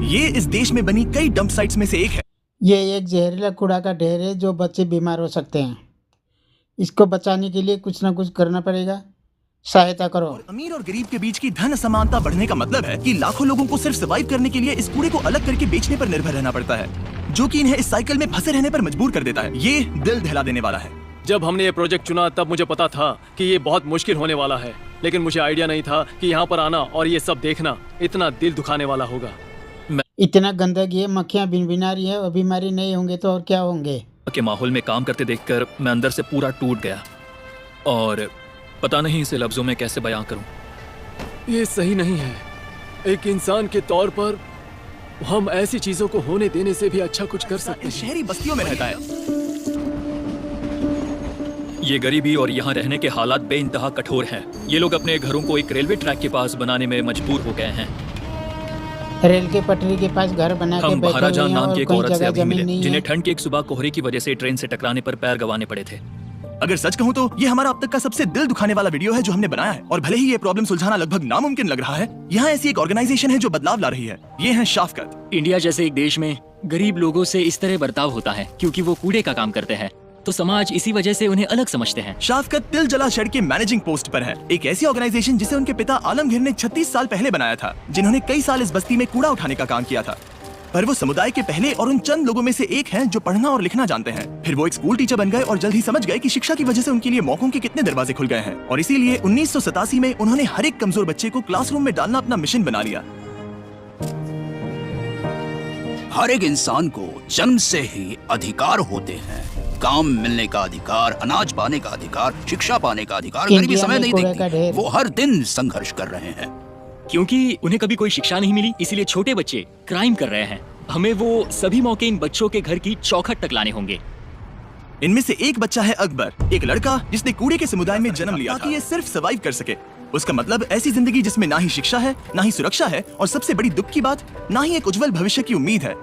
ये इस देश में बनी कई डंप साइट्स में से एक है। ये एक जहरीला कूड़ा का ढेर है जो बच्चे बीमार हो सकते हैं। इसको बचाने के लिए कुछ ना कुछ करना पड़ेगा। सहायता करो। अमीर और गरीब के बीच की धन असमानता बढ़ने का मतलब है कि लाखों लोगों को सिर्फ सर्वाइव करने के लिए इस कूड़े को अलग करके बेचने पर निर्भर रहना पड़ता है, जो कि इन्हें इस साइकिल में फंसे रहने पर मजबूर कर देता है। ये दिल दहला देने वाला है। जब हमने ये प्रोजेक्ट चुना तब मुझे पता था कि ये बहुत मुश्किल होने वाला है, लेकिन मुझे आइडिया नहीं था कि यहाँ पर आना और ये सब देखना इतना दिल दुखाने वाला होगा। इतना गंदगी है, मक्खियाँ भिनभिना रही है और बीमारी नहीं होंगे तो और क्या होंगे। के माहौल में काम करते देखकर मैं अंदर से पूरा टूट गया और पता नहीं इसे लफ्जों में कैसे बयां करूं। ये सही नहीं है। एक इंसान के तौर पर हम ऐसी चीजों को होने देने से भी अच्छा कुछ कर सकते हैं। शहरी बस्तियों में रहता है। ये गरीबी और यहाँ रहने के हालात बेइंतहा कठोर हैं। ये लोग अपने घरों को एक रेलवे ट्रैक के पास बनाने में मजबूर हो गए हैं। रेल के पटरी के पास घर बना के हम बैठे महाराजा हुए हैं नाम और की एक कोई औरत से जगह अभी जमीन मिले नहीं जिन्हें है। ठंड की एक सुबह कोहरे की वजह से ट्रेन से टकराने पर पैर गंवाने पड़े थे। अगर सच कहूँ तो ये हमारा अब तक का सबसे दिल दुखाने वाला वीडियो है जो हमने बनाया है। और भले ही ये प्रॉब्लम सुलझाना लगभग नामुमकिन लग रहा है, यहाँ ऐसी एक ऑर्गेनाइजेशन है जो बदलाव ला रही है। ये है शाफकत। इंडिया जैसे एक देश में गरीब लोगों से इस तरह बर्ताव होता है क्योंकि वो कूड़े का काम करते हैं, तो समाज इसी वजह से उन्हें अलग समझते हैं। शाफकत तिल जला शेड के मैनेजिंग पोस्ट पर है। एक ऐसी ऑर्गेनाइजेशन जिसे उनके पिता आलमगीर ने 36 साल पहले बनाया था, जिन्होंने कई साल इस बस्ती में कूड़ा उठाने का काम किया था। पर वो समुदाय के पहले और उन चंद लोगों में से एक हैं जो पढ़ना और लिखना जानते हैं। फिर वो एक स्कूल टीचर बन गए और जल्द ही समझ गए कि शिक्षा की वजह से उनके लिए मौकों के कितने दरवाजे खुल गए हैं। और इसीलिए 1987 में उन्होंने हर एक कमजोर बच्चे को क्लासरूम में डालना अपना मिशन बना लिया। हर एक इंसान को जन्म से ही अधिकार होते हैं। काम मिलने का अधिकार, अनाज पाने का अधिकार, शिक्षा पाने का अधिकार। गरीबी समय नहीं देखती, वो हर दिन संघर्ष कर रहे हैं। क्योंकि उन्हें कभी कोई शिक्षा नहीं मिली, इसीलिए छोटे बच्चे क्राइम कर रहे हैं। हमें वो सभी मौके इन बच्चों के घर की चौखट तक लाने होंगे। इनमें से एक बच्चा है अकबर, एक लड़का जिसने कूड़े के समुदाय में जन्म लिया ताकि ये सिर्फ सर्वाइव कर सके। उसका मतलब ऐसी जिंदगी जिसमें ना ही शिक्षा है, ना ही सुरक्षा है, और सबसे बड़ी दुख की बात, ना ही एक उज्जवल भविष्य की उम्मीद है।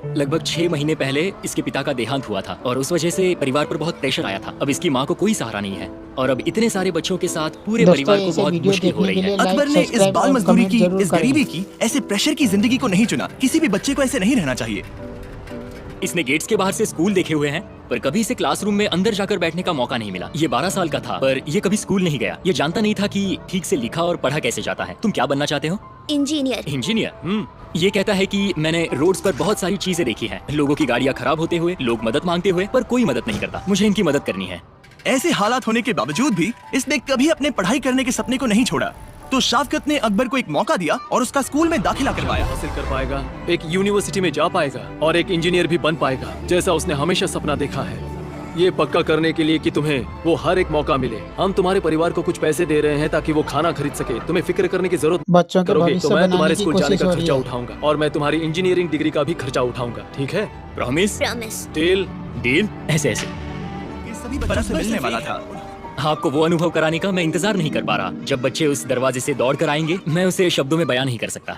लगभग 6 महीने पहले इसके पिता का देहांत हुआ था और उस वजह से परिवार पर बहुत प्रेशर आया था। अब इसकी माँ को कोई सहारा नहीं है और अब इतने सारे बच्चों के साथ पूरे परिवार को बहुत मुश्किल हो रही है। अकबर ने इस बाल मजदूरी की, इस गरीबी की, ऐसे प्रेशर की जिंदगी को नहीं चुना। किसी भी बच्चे को ऐसे नहीं रहना चाहिए। इसने गेट्स के बाहर से स्कूल देखे हुए हैं, पर कभी इसे क्लासरूम में अंदर जाकर बैठने का मौका नहीं मिला। ये 12 साल का था, पर ये कभी स्कूल नहीं गया। ये जानता नहीं था कि ठीक से लिखा और पढ़ा कैसे जाता है। तुम क्या बनना चाहते हो? इंजीनियर। इंजीनियर। ये कहता है कि मैंने रोड्स पर बहुत सारी चीजें देखी हैं, लोगों की गाड़ियाँ खराब होते हुए, लोग मदद मांगते हुए, पर कोई मदद नहीं करता। मुझे इनकी मदद करनी है। ऐसे हालात होने के बावजूद भी इसने कभी अपने पढ़ाई करने के सपने को नहीं छोड़ा। तो शाफकत ने अकबर को एक मौका दिया और उसका स्कूल में दाखिला करवाया। हासिल कर पाएगा, एक यूनिवर्सिटी में जा पाएगा और एक इंजीनियर भी बन पाएगा, जैसा उसने हमेशा सपना देखा है। ये पक्का करने के लिए कि तुम्हें वो हर एक मौका मिले, हम तुम्हारे परिवार को कुछ पैसे दे रहे हैं ताकि वो खाना खरीद सके। तुम्हें फिक्र करने की जरूरत बच्चों के करोगे भविष्य तो मैं बनाने तुम्हारे की स्कूल जाने कोशिश का हो रही खर्चा है। उठाऊंगा और मैं तुम्हारी इंजीनियरिंग डिग्री का भी खर्चा उठाऊंगा। ठीक है? प्रॉमिस? प्रॉमिस। डील? डील? ऐसे ऐसे सभी बच्चों से मिलने वाला था। आपको वो अनुभव कराने का मैं इंतजार नहीं कर पा रहा। जब बच्चे उस दरवाजे से दौड़ कर आएंगे, मैं उसे शब्दों में बयान नहीं कर सकता।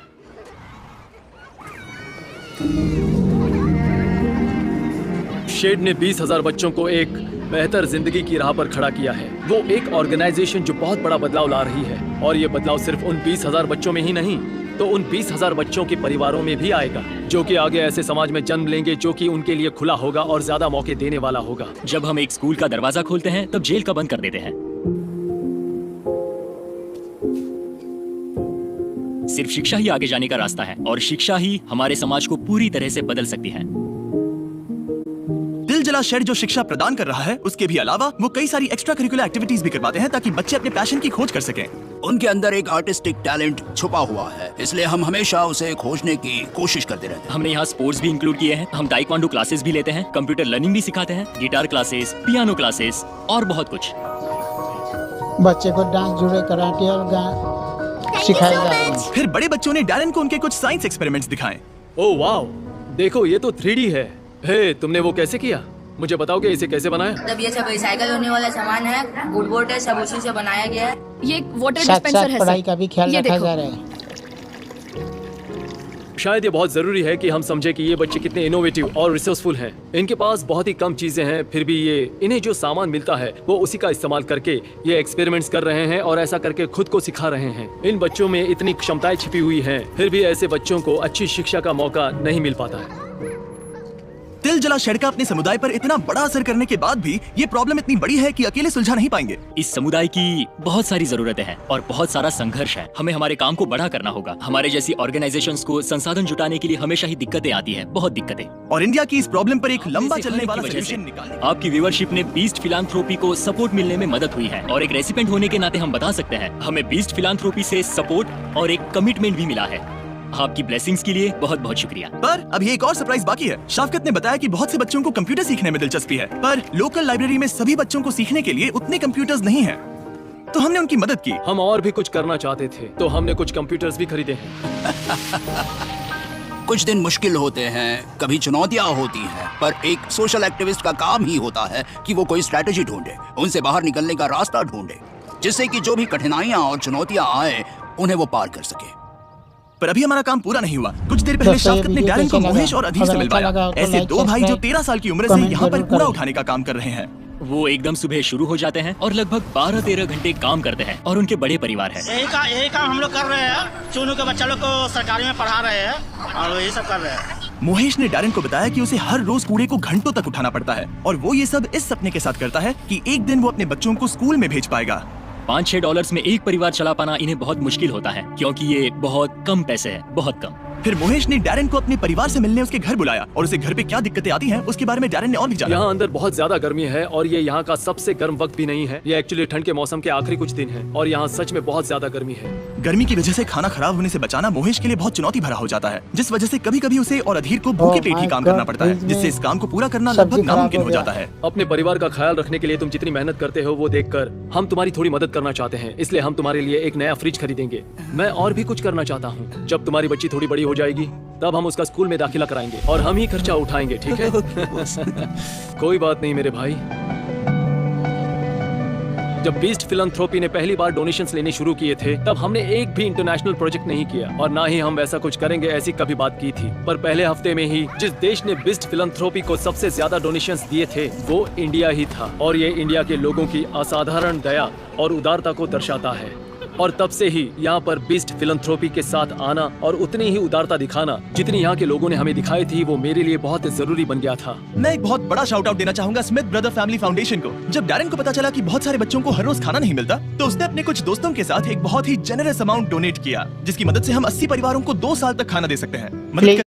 शेड ने 20,000 बच्चों को एक बेहतर जिंदगी की राह पर खड़ा किया है। वो एक ऑर्गेनाइजेशन जो बहुत बड़ा बदलाव ला रही है, और ये बदलाव सिर्फ उन 20,000 बच्चों में ही नहीं, तो उन 20,000 बच्चों के परिवारों में भी आएगा, जो कि आगे ऐसे समाज में जन्म लेंगे जो कि उनके लिए खुला होगा और ज्यादा मौके देने वाला होगा। जब हम एक स्कूल का दरवाजा खोलते हैं, तब जेल का बंद कर देते हैं। सिर्फ शिक्षा ही आगे जाने का रास्ता है, और शिक्षा ही हमारे समाज को पूरी तरह से बदल सकती है। दिल जला शेड जो शिक्षा प्रदान कर रहा है, उसके भी अलावा वो कई सारी एक्स्ट्रा करिकुलर एक्टिविटीज भी करवाते हैं ताकि बच्चे अपने पैशन की खोज कर सकें। उनके अंदर एक आर्टिस्टिक टैलेंट छुपा हुआ है, इसलिए हम हमेशा उसे खोजने की कोशिश करते रहते हैं। हमने यहाँ स्पोर्ट्स भी इंक्लूड किए हैं। हम ताइक्वांडो क्लासेस भी लेते हैं, कंप्यूटर लर्निंग भी सिखाते हैं, गिटार क्लासेस, पियानो क्लासेस और बहुत कुछ। बच्चे को डांस, जुड़े, कराटे और गाना सिखाया जा रहा है। फिर बड़े बच्चों ने डैरन को उनके कुछ साइंस एक्सपेरिमेंट्स दिखाए। ओह वाओ, देखो ये तो 3D है। हे, तुमने वो कैसे किया? मुझे बताओगे इसे कैसे बनाया? मतलब ये सब रिसाइकल होने वाला सामान है, गुडबोर्ड है, सब उसी से बनाया गया है। ये एक वाटर साथ डिस्पेंसर साथ है पढ़ाई सर। का भी ख्याल ये रखा देखो। जा रहा है। शायद ये बहुत जरूरी है कि हम समझे कि ये बच्चे कितने इनोवेटिव और रिसोर्सफुल हैं। इनके पास बहुत ही कम चीजें हैं, फिर भी ये इन्हें जो सामान मिलता है वो उसी का इस्तेमाल करके ये एक्सपेरिमेंट्स कर रहे हैं और ऐसा करके खुद को सिखा रहे हैं। इन बच्चों में इतनी क्षमताएं छिपी हुई हैं, फिर भी ऐसे बच्चों को अच्छी शिक्षा का मौका नहीं मिल पाता है। तिलजला शेड का अपने समुदाय पर इतना बड़ा असर करने के बाद भी ये प्रॉब्लम इतनी बड़ी है कि अकेले सुलझा नहीं पाएंगे। इस समुदाय की बहुत सारी जरूरतें हैं और बहुत सारा संघर्ष है। हमें हमारे काम को बड़ा करना होगा। हमारे जैसी ऑर्गेनाइजेशंस को संसाधन जुटाने के लिए हमेशा ही दिक्कतें आती हैं, बहुत दिक्कतें। और इंडिया की इस प्रॉब्लम पर एक लंबा इसे चलने हर वाला की वजह से सॉल्यूशन निकालने आपकी व्यूअरशिप ने बीस्ट फिलांथ्रोपी को सपोर्ट मिलने में मदद हुई है और एक रेसिपेंट होने के नाते हम बता सकते हैं हमें बीस्ट फिलांथ्रोपी से सपोर्ट और एक कमिटमेंट भी मिला है। आपकी ब्लेसिंग्स के लिए बहुत बहुत शुक्रिया। पर अभी एक और सरप्राइज बाकी है। शाफकत ने बताया कि बहुत से बच्चों को कंप्यूटर सीखने में दिलचस्पी है, पर लोकल लाइब्रेरी में सभी बच्चों को सीखने के लिए उतने कंप्यूटर्स नहीं हैं। तो हमने उनकी मदद की। हम और भी कुछ करना चाहते थे, तो हमने कुछ कंप्यूटर्स भी खरीदे हैं। कुछ दिन मुश्किल होते हैं, कभी चुनौतियां होती हैं, पर एक सोशल एक्टिविस्ट का काम ही होता है कि वो कोई स्ट्रेटेजी ढूंढे, उनसे बाहर निकलने का रास्ता ढूंढे, जिससे कि जो भी कठिनाइयां और चुनौतियां आए उन्हें वो पार कर सके। पर अभी हमारा काम पूरा नहीं हुआ। कुछ देर पहले दोस्तों, ये शाफकत ने वीडियो डैरेन को कैसा लगा? मोहेश और अधीर से अगर अच्छा मिलवाया। लगा तो ऐसे लाइक, दो भाई जो सब्सक्राइब, 13 साल की उम्र से कमेंट यहाँ पर जरूर कूड़ा करें। उठाने का काम कर रहे हैं। वो एकदम सुबह शुरू हो जाते हैं और लगभग 12-13 घंटे काम करते हैं और उनके बड़े परिवार है। यही काम हम लोग कर रहे हैं। चुनू के बच्चा लोग को सरकारी में पढ़ा रहे हैं और यही सब कर रहे हैं। मोहेश ने डैरेन को बताया कि उसे हर रोज कूड़े को घंटों तक उठाना पड़ता है और वो ये सब इस सपने के साथ करता है कि एक दिन वो अपने बच्चों को स्कूल में भेज पाएगा। $5-6 में एक परिवार चला पाना इन्हें बहुत मुश्किल होता है क्योंकि ये बहुत कम पैसे है, बहुत कम। फिर मोहेश ने डैरेन को अपने परिवार से मिलने उसके घर बुलाया और उसे घर पे क्या दिक्कतें आती हैं उसके बारे में डैरेन ने और भी जाना। यहाँ अंदर बहुत ज्यादा गर्मी है और ये यहाँ का सबसे गर्म वक्त भी नहीं है। ये एक्चुअली ठंड के मौसम के आखिरी कुछ दिन है और यहाँ सच में बहुत ज्यादा गर्मी है। गर्मी की वजह से खाना खराब होने से बचाना मोहेश के लिए बहुत चुनौती भरा हो जाता है, जिस वजह से कभी कभी उसे और अधीर को भूखे पेट ही काम करना पड़ता है, जिससे इस काम को पूरा करना लगभग नामुमकिन हो जाता है। अपने परिवार का ख्याल रखने के लिए तुम जितनी मेहनत करते हो वो देखकर हम तुम्हारी थोड़ी मदद करना चाहते हैं, इसलिए हम तुम्हारे लिए एक नया फ्रिज खरीदेंगे। मैं और भी कुछ करना चाहता हूँ। जब तुम्हारी बच्ची थोड़ी बड़ी हो जाएगी तब हम उसका स्कूल में दाखिला कराएंगे और हम ही खर्चा उठाएंगे, ठीक है? कोई बात नहीं मेरे भाई। जब बीस्ट फिलैंथ्रोपी ने पहली बार डोनेशंस लेने शुरू किए थे तब हमने एक भी इंटरनेशनल प्रोजेक्ट नहीं किया और ना ही हम वैसा कुछ करेंगे ऐसी कभी बात की थी। पर पहले हफ्ते में ही जिस देश ने बीस्ट फिलैंथ्रोपी को सबसे ज्यादा डोनेशंस दिए थे वो इंडिया ही था और ये इंडिया के लोगों की असाधारण दया और उदारता को दर्शाता है। और तब से ही यहाँ पर बीस्ट फिलैंथ्रोपी के साथ आना और उतनी ही उदारता दिखाना जितनी यहाँ के लोगों ने हमें दिखाई थी वो मेरे लिए बहुत जरूरी बन गया था। मैं एक बहुत बड़ा शाउट आउट देना चाहूंगा स्मिथ ब्रदर फैमिली फाउंडेशन को। जब डैरेन को पता चला कि बहुत सारे बच्चों को हर रोज खाना नहीं मिलता तो उसने अपने कुछ दोस्तों के साथ एक बहुत ही जेनरस अमाउंट डोनेट किया, जिसकी मदद से हम 80 परिवारों को 2 साल तक खाना दे सकते हैं।